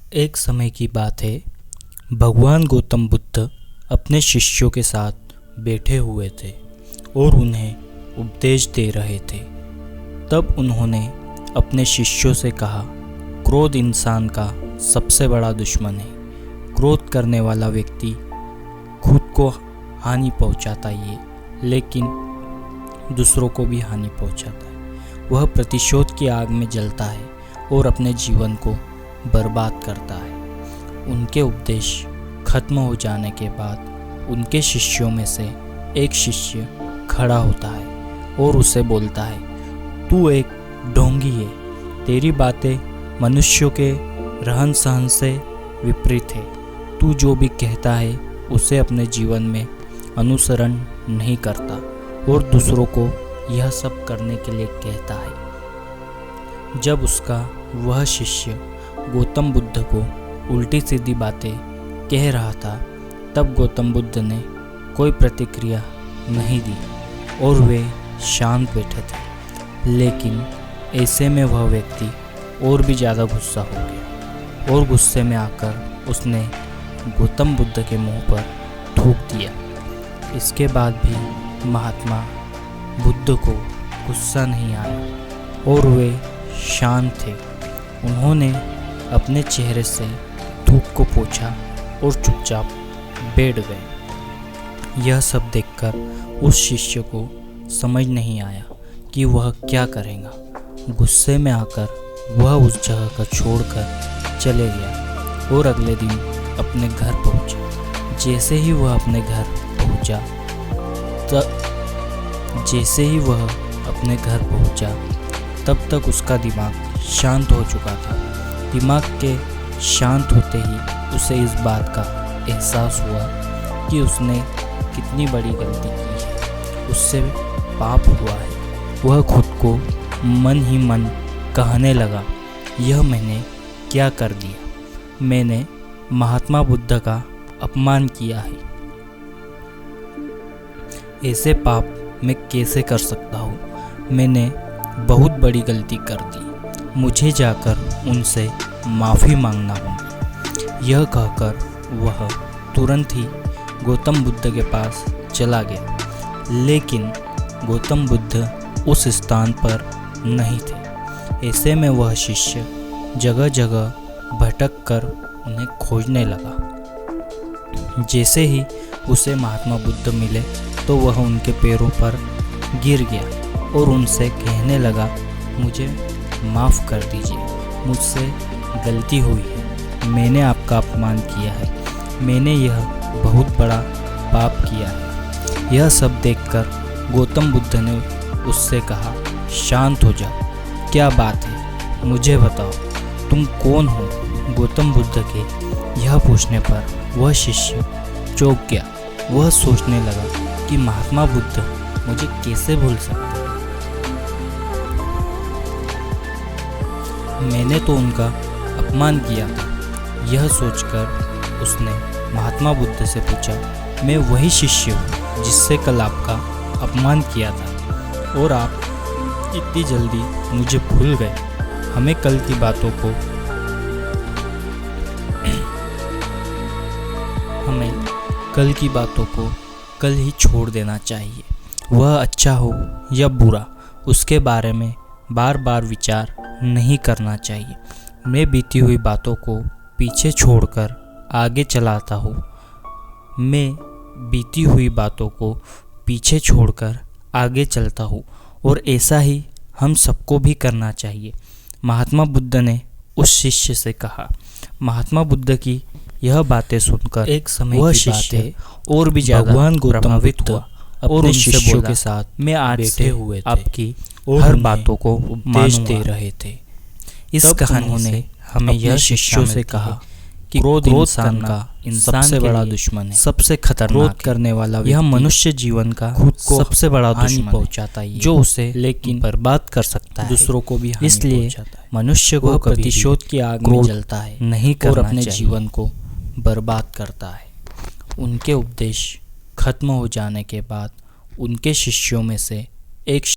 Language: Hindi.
एक समय की बात है। भगवान गौतम बुद्ध अपने शिष्यों के साथ बैठे हुए थे और उन्हें उपदेश दे रहे थे। तब उन्होंने अपने शिष्यों से कहा, क्रोध इंसान का सबसे बड़ा दुश्मन है। क्रोध करने वाला व्यक्ति खुद को हानि पहुंचाता ही है, लेकिन दूसरों को भी हानि पहुंचाता है। वह प्रतिशोध की आग में जलता है और अपने जीवन को बर्बाद करता है। उनके उपदेश खत्म हो जाने के बाद उनके शिष्यों में से एक शिष्य खड़ा होता है और उसे बोलता है, तू एक ढोंगी है। तेरी बातें मनुष्यों के रहन सहन से विपरीत है। तू जो भी कहता है उसे अपने जीवन में अनुसरण नहीं करता और दूसरों को यह सब करने के लिए कहता है। जब उसका वह शिष्य गौतम बुद्ध को उल्टी सीधी बातें कह रहा था, तब गौतम बुद्ध ने कोई प्रतिक्रिया नहीं दी और वे शांत बैठे थे। लेकिन ऐसे में वह व्यक्ति और भी ज़्यादा गुस्सा हो गया और गुस्से में आकर उसने गौतम बुद्ध के मुंह पर थूक दिया। इसके बाद भी महात्मा बुद्ध को गुस्सा नहीं आया और वे शांत थे। उन्होंने अपने चेहरे से थूक को पोंछा और चुपचाप बैठ गए। यह सब देखकर उस शिष्य को समझ नहीं आया कि वह क्या करेगा। गुस्से में आकर वह उस जगह को छोड़कर चले गया और अगले दिन अपने घर पहुंचा। जैसे ही वह अपने घर पहुंचा तब तक उसका दिमाग शांत हो चुका था। दिमाग के शांत होते ही उसे इस बात का एहसास हुआ कि उसने कितनी बड़ी गलती की है, उससे पाप हुआ है। वह खुद को मन ही मन कहने लगा, यह मैंने क्या कर दिया? मैंने महात्मा बुद्ध का अपमान किया है। ऐसे पाप मैं कैसे कर सकता हूँ? मैंने बहुत बड़ी गलती कर दी। मुझे जाकर उनसे माफ़ी मांगना होगा। यह कहकर वह तुरंत ही गौतम बुद्ध के पास चला गया। लेकिन गौतम बुद्ध उस स्थान पर नहीं थे। ऐसे में वह शिष्य जगह जगह भटक कर उन्हें खोजने लगा। जैसे ही उसे महात्मा बुद्ध मिले तो वह उनके पैरों पर गिर गया और उनसे कहने लगा, मुझे माफ़ कर दीजिए, मुझसे गलती हुई है। मैंने आपका अपमान किया है। मैंने यह बहुत बड़ा पाप किया है। यह सब देखकर गौतम बुद्ध ने उससे कहा, शांत हो जाओ, क्या बात है, मुझे बताओ, तुम कौन हो? गौतम बुद्ध के यह पूछने पर वह शिष्य चौंक गया। वह सोचने लगा कि महात्मा बुद्ध मुझे कैसे भूल सकते हैं? मैंने तो उनका अपमान किया था। यह सोचकर उसने महात्मा बुद्ध से पूछा, मैं वही शिष्य हूँ जिससे कल आपका अपमान किया था और आप इतनी जल्दी मुझे भूल गए। हमें कल की बातों को कल ही छोड़ देना चाहिए। वह अच्छा हो या बुरा, उसके बारे में बार बार विचार नहीं करना चाहिए। मैं बीती हुई बातों को पीछे छोड़कर आगे चलाता हूँ। चलता हूँ और ऐसा ही हम सबको भी करना चाहिए। महात्मा बुद्ध ने उस शिष्य से कहा। महात्मा बुद्ध की यह बातें सुनकर एक समय वह शिष्य और भी ज्यादा भगवान गौतम प्रभावित हुआ। अपने शिष्यों के साथ मैं आज बैठे हुए थे, आपकी हर बातों को उपदेश दे रहे थे। इस कहानी ने हमें यह शिष्यों से कहा कि क्रोध इंसान का सबसे बड़ा दुश्मन है, सबसे खतरनाक करने वाला यह मनुष्य जीवन का खुद को सबसे बड़ा दुश्मन पहुंचाता है, जो उसे लेकिन बर्बाद कर सकता है, दूसरों को भी। इसलिए मनुष्य को प्रतिशोध की आग में जलता है नहीं और अपने जीवन को बर्बाद करता है। उनके उपदेश खत्म हो जाने के बाद उनके शिष्यों में से एक